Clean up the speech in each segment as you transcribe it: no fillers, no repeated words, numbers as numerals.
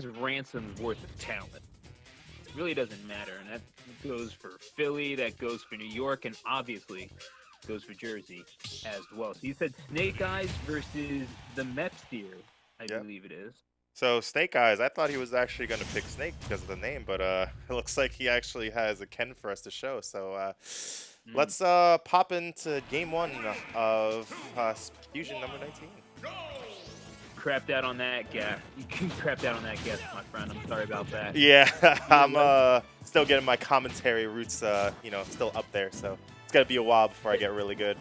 Ransom's worth of talent. It really doesn't matter, and that goes for Philly, that goes for New York, and obviously goes for Jersey as well. So you said Snake Eyes versus the Mepsir, I Yep. believe it is. So Snake Eyes, I thought he was actually going to pick Snake because of the name, but it looks like he actually has a Ken for us to show. So Mm. let's pop into game one of Fusion number 19. Crapped out on that guess. You crapped out on that guess, my friend. I'm sorry about that. Yeah, Either I'm way, still getting my commentary roots, still up there. So it's gonna be a while before I get really good.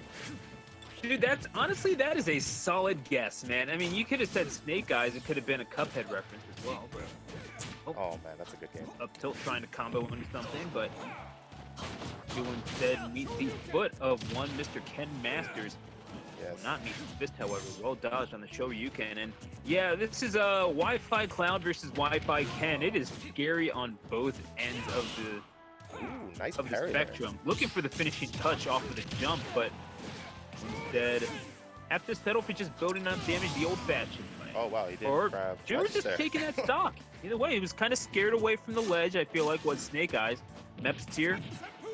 dude, that's honestly that is a solid guess, man. I mean, you could have said Snake Eyes. It could have been a Cuphead reference as well, but Oh man, that's a good game. up tilt trying to combo into something, but you instead meet the foot of one Mr. Ken Masters. Yes. Not meet the fist, however. Well dodged on the Shoryuken, and yeah, this is a Wi-Fi Cloud versus Wi-Fi Ken. It is scary on both ends Ooh, nice of the parry there. spectrum. Looking for the finishing touch off of the jump, but instead have to settle for just building up damage the old-fashioned way. Oh wow, he did Or grab Jim was ledge just there. taking that stock. Either way, he was kind of scared away from the ledge. I feel like was Snake Eyes. Mepsir,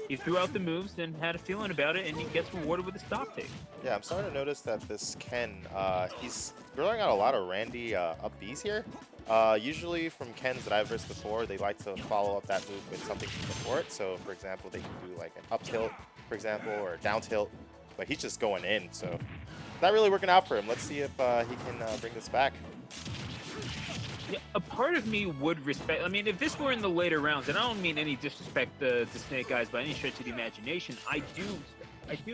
he threw out the moves and had a feeling about it, and he gets rewarded with a stock take. Yeah, I'm starting to notice that this Ken, he's throwing out a lot of Randy up Bs here. Usually from Kens that I've versed before, they like to follow up that move with something before it. So, for example, they can do like an up tilt, for example, or a down tilt. But he's just going in, so not really working out for him. Let's see if he can bring this back. Yeah, a part of me would respect. I mean, if this were in the later rounds, and I don't mean any disrespect to Snake Eyes by any stretch of the imagination, I do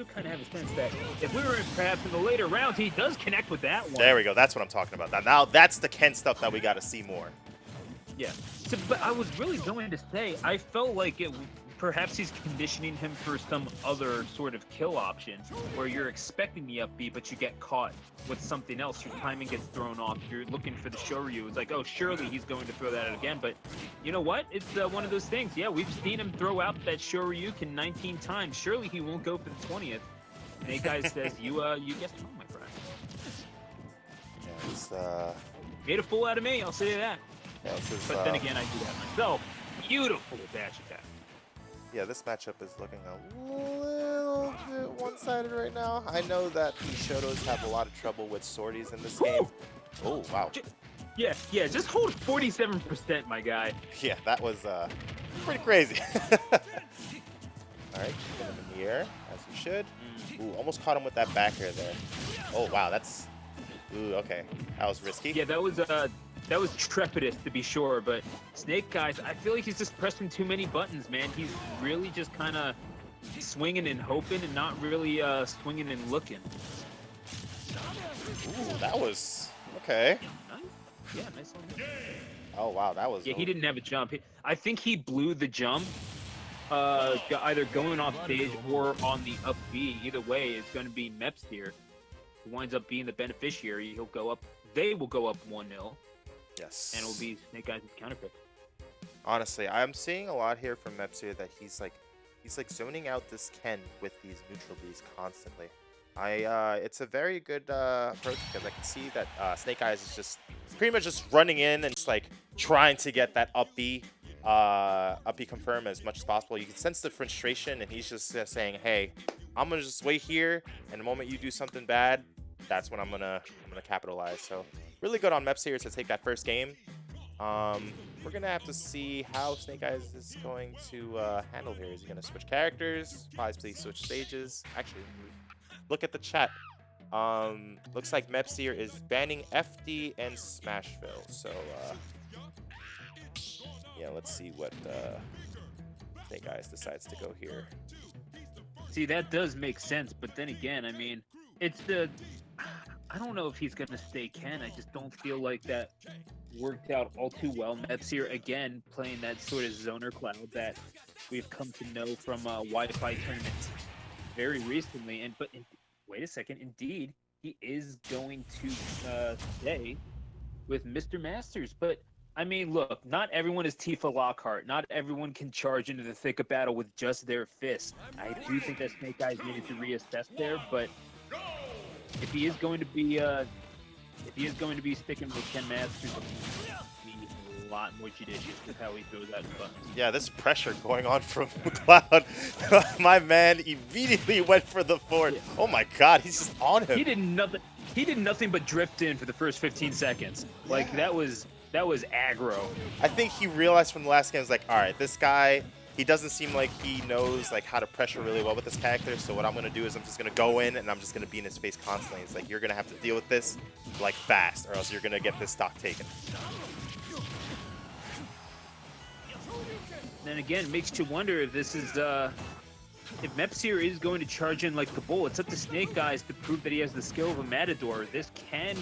kind of have a sense that if we were perhaps in the later rounds, he does connect with that one. There we go. That's what I'm talking about. Now that's the Ken stuff that we got to see more. Yeah. So, but I was really going to say, I felt like it. Perhaps he's conditioning him for some other sort of kill option where you're expecting the up B, but you get caught with something else. Your timing gets thrown off. You're looking for the Shoryu. It's like, oh, surely he's going to throw that out again. But you know what? It's one of those things. Yeah, we've seen him throw out that Shoryuken 19 times. Surely he won't go for the 20th. Snake Eyes says, you guessed wrong, my friend. Yeah, it's, Made a fool out of me, I'll say that. yeah, this is, But then again, I do that myself. Beautiful dash attack. yeah, this matchup is looking a little bit one-sided right now. I know that the Shotos have a lot of trouble with sorties in this game. Oh, wow. Yeah, just hold 47%, my guy. Yeah, that was pretty crazy. All right, keeping him in the air, as you should. Ooh, almost caught him with that back air there. Oh, wow, that's... Ooh, okay. That was risky. Yeah, that was trepidous to be sure, but Snake Eyes, I feel like he's just pressing too many buttons, man. He's really just kind of swinging and hoping and not really swinging and looking. Ooh, that was... Okay. Nice. Yeah, nice one. Oh, wow, that was... Yeah, he didn't have a jump. I think he blew the jump, either going off stage or on the up B. Either way, it's going to be Mepsir who winds up being the beneficiary. He'll go up. They will go up 1-0. Yes. And it will be Snake Eyes' counterpick. Honestly, I'm seeing a lot here from Mepsir that he's like zoning out this Ken with these neutral Bs constantly. It's a very good approach because I can see that Snake Eyes is just pretty much just running in and just like trying to get that up B confirm as much as possible. You can sense the frustration, and he's just saying, "Hey, I'm gonna just wait here, and the moment you do something bad, that's when I'm gonna capitalize." So really good on Mepsir to take that first game. We're gonna have to see how Snake Eyes is going to handle here. Is he gonna switch characters? Possibly switch stages. Actually, look at the chat. Looks like Mepsir is banning FD and Smashville. So yeah, let's see what Snake Eyes decides to go here. See, that does make sense, but then again, I mean, I don't know if he's going to stay Ken. I just don't feel like that worked out all too well. Mepsir, again, playing that sort of zoner cloud that we've come to know from Wi-Fi tournaments very recently. But wait a second, indeed, he is going to stay with Mr. Masters. But, I mean, look, not everyone is Tifa Lockhart. Not everyone can charge into the thick of battle with just their fists. I do think that Snake Eyes needed to reassess there, but if he is going to be sticking with Ken Masters, he lot more judicious with how he throws that button. Yeah, this pressure going on from Cloud. My man immediately went for the forward. Yeah. Oh my god, he's just on him. He did nothing. He did nothing but drift in for the first 15 seconds. Like Yeah. that was aggro. I think he realized from the last game, was like, all right, this guy, he doesn't seem like he knows like how to pressure really well with this character. So what I'm gonna do is I'm just gonna go in and I'm just gonna be in his face constantly. It's like you're gonna have to deal with this like fast, or else you're gonna get this stock taken. Then again, it makes you wonder if this is if Mepsir is going to charge in like the bull. It's up to Snake Eyes to prove that he has the skill of a Matador. This can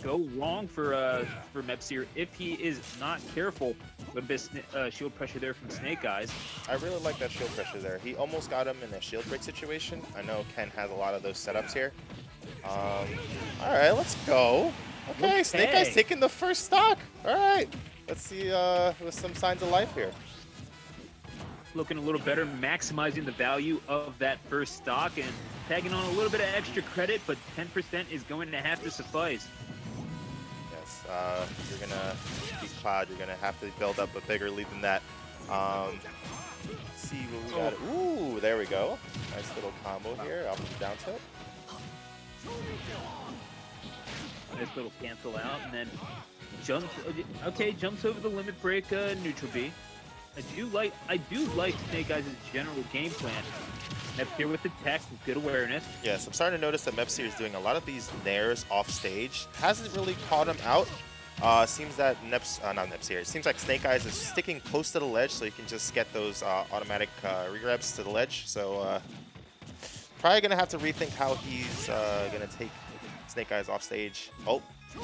go wrong for Mepsir if he is not careful. A little bit shield pressure there from Snake Eyes. I really like that shield pressure there. He almost got him in a shield break situation. I know Ken has a lot of those setups here. All right, let's go. Okay, Snake Eyes taking the first stock. All right, let's see with some signs of life here. Looking a little better, maximizing the value of that first stock and tagging on a little bit of extra credit, but 10% is going to have to suffice. Yes, you're gonna be Cloud. You're gonna have to build up a bigger lead than that. Let's see what we got. Ooh, there we go. Nice little combo here. Up and down tilt. Nice little cancel out, and then jumps. Okay, jumps over the limit break neutral B. I do like Snake Eyes' general game plan. Mepsir with the tech, with good awareness. Yes, I'm starting to notice that Mepsir is doing a lot of these nairs off stage. Hasn't really caught him out. Seems that not Mepsir. It seems like Snake Eyes is sticking close to the ledge, so you can just get those automatic regrabs to the ledge. So probably gonna have to rethink how he's gonna take Snake Eyes off stage. Oh.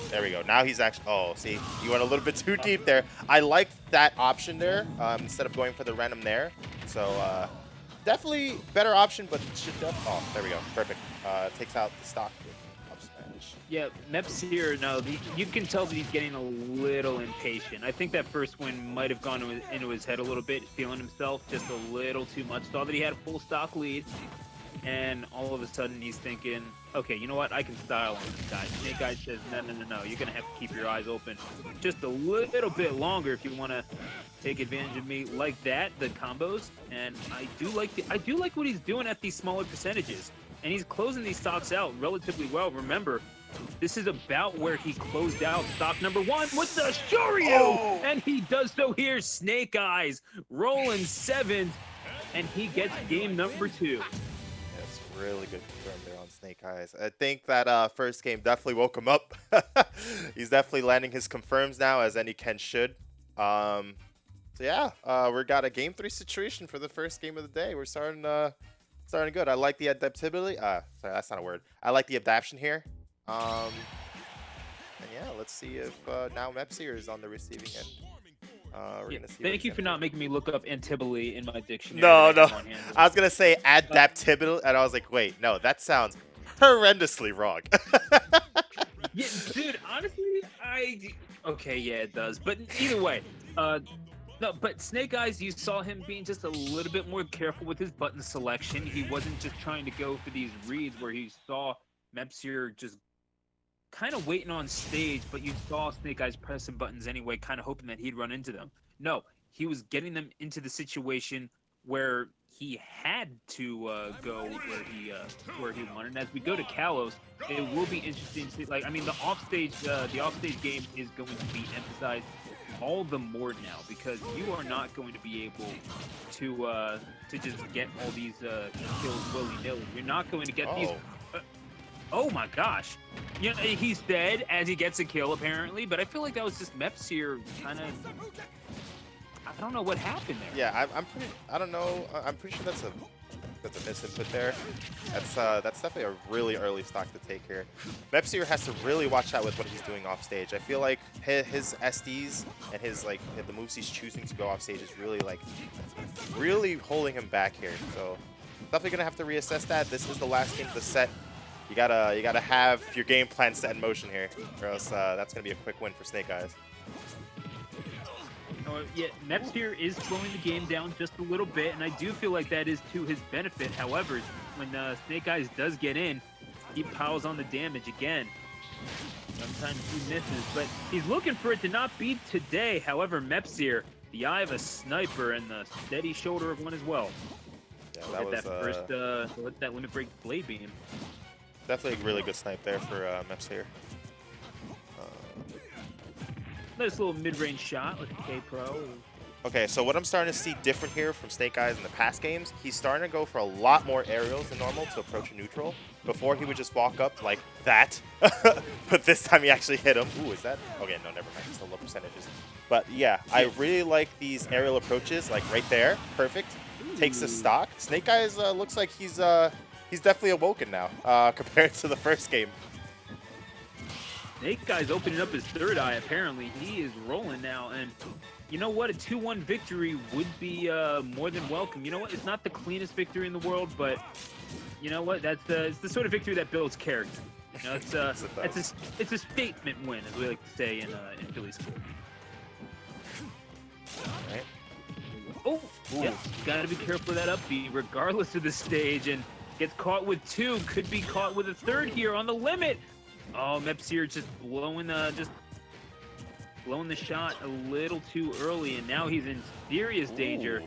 There we go. Now he's actually... Oh, see? You went a little bit too deep there. I like that option there instead of going for the random nair. So, definitely better option, but should oh, there we go. Perfect. Takes out the stock with up smash. Yeah, Mepsir, no, you can tell that he's getting a little impatient. I think that first win might have gone into his head a little bit, feeling himself just a little too much. Saw that he had a full stock lead, and all of a sudden he's thinking, okay, you know what? I can style on this guy. Snake Eyes says, no. You're going to have to keep your eyes open just a little bit longer if you want to take advantage of me like that, the combos. And I do like what he's doing at these smaller percentages. And he's closing these stocks out relatively well. Remember, this is about where he closed out stock number 1 with the Shoryu! Oh. And he does so here. Snake Eyes rolling 7th, and he gets game number 2. Really good confirm there on Snake Eyes. I think that first game definitely woke him up. He's definitely landing his confirms now, as any Ken should. So yeah, we got a game 3 situation for the first game of the day. We're starting good. I like the adaptability. Sorry, that's not a word. I like the adaptation here. And yeah, let's see if now Mepsir is on the receiving end. We're gonna see. Thank you for not making me look up antibly in my dictionary. No. I was gonna say adaptability, and I was like, wait, no, that sounds horrendously wrong. Yeah, dude, honestly, okay, yeah, it does. But either way, no, but Snake Eyes, you saw him being just a little bit more careful with his button selection. He wasn't just trying to go for these reads where he saw Mepsir just kind of waiting on stage, but you saw Snake Eyes pressing buttons anyway, kind of hoping that he'd run into them. No, he was getting them into the situation where he had to go where he wanted. And as we go to Kalos, it will be interesting to see. Like, I mean, the offstage game is going to be emphasized all the more now, because you are not going to be able to just get all these kills willy-nilly. You're not going to get these. Oh my gosh. You know, he's dead as he gets a kill apparently, but I feel like that was just Mepsir kind of... I don't know what happened there. Yeah, I don't know. I'm pretty sure that's a misinput there. That's definitely a really early stock to take here. Mepsir has to really watch out with what he's doing off stage. I feel like his SDs and his the moves he's choosing to go off stage is really holding him back here. So definitely gonna have to reassess that. This is the last game of the set. You gotta have your game plan set in motion here, or else that's gonna be a quick win for Snake Eyes. Yeah, Mepsir is slowing the game down just a little bit, and I do feel like that is to his benefit. However, when Snake Eyes does get in, he piles on the damage again. Sometimes he misses, but he's looking for it to not be today. However, Mepsir, the eye of a sniper and the steady shoulder of one as well. Yeah, that was let that limit break blade beam. definitely a really good snipe there for Mepsir. Nice little mid-range shot with the K-Pro. Okay, so what I'm starting to see different here from SneyekEYE in the past games, he's starting to go for a lot more aerials than normal to approach a neutral. Before, he would just walk up like that, but this time he actually hit him. Ooh, is that? Okay, no, never mind. It's still low percentages. But yeah, I really like these aerial approaches, like right there. Perfect. Takes the stock. SneyekEYE looks like he's definitely awoken now compared to the first game. SneyekEYE's opening up his third eye, apparently. He is rolling now, and you know what? A 2-1 victory would be more than welcome. You know what? It's not the cleanest victory in the world, but you know what? It's the sort of victory that builds character. You know, it's a statement win, as we like to say in Philly school. All right. Oh, yeah, gotta be careful of that up B, regardless of the stage, and gets caught with two, could be caught with a third here on the limit. Oh, Mepsir just blowing the shot a little too early, and now he's in serious danger.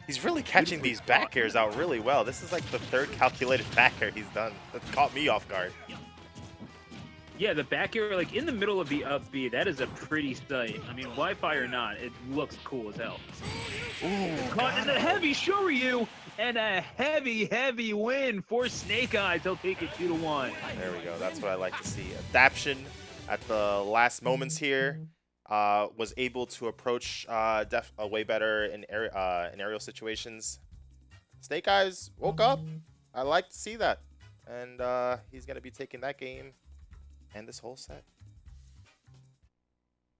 He's really catching these back airs out really well. This is like the third calculated back air he's done. That caught me off guard. Yeah, the back air, like in the middle of the up B, that is a pretty sight. I mean, Wi-Fi or not, it looks cool as hell. Ooh, Caught in a heavy Shoryu, and a heavy win for SneyekEYE. He'll take it 2-1. There we go. That's what I like to see. Adaption at the last moments here. Was able to approach way better in aerial situations. SneyekEYE woke up. I like to see that. And he's going to be taking that game and this whole set.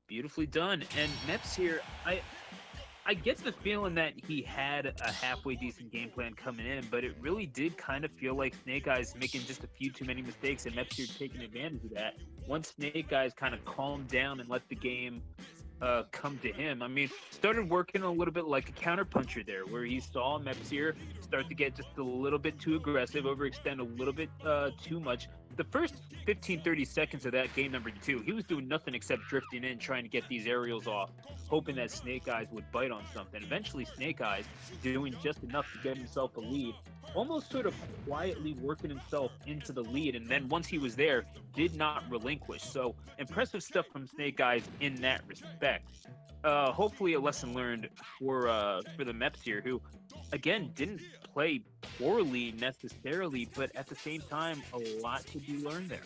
Beautifully done. And Mepsir, I get the feeling that he had a halfway decent game plan coming in, but it really did kind of feel like SneyekEYE's making just a few too many mistakes and Mepsir taking advantage of that. Once SneyekEYE's kind of calmed down and let the game come to him, I mean, started working a little bit like a counterpuncher there, where he saw Mepsir start to get just a little bit too aggressive, overextend a little bit too much. The first 15-30 seconds of that game number 2, he was doing nothing except drifting in, trying to get these aerials off, hoping that SneyekEYE would bite on something. Eventually, SneyekEYE doing just enough to get himself a lead, almost sort of quietly working himself into the lead, and then once he was there, did not relinquish. So impressive stuff from SneyekEYE in that respect. Hopefully a lesson learned for the Mepsir, who again didn't play poorly necessarily, but at the same time a lot to be learned there.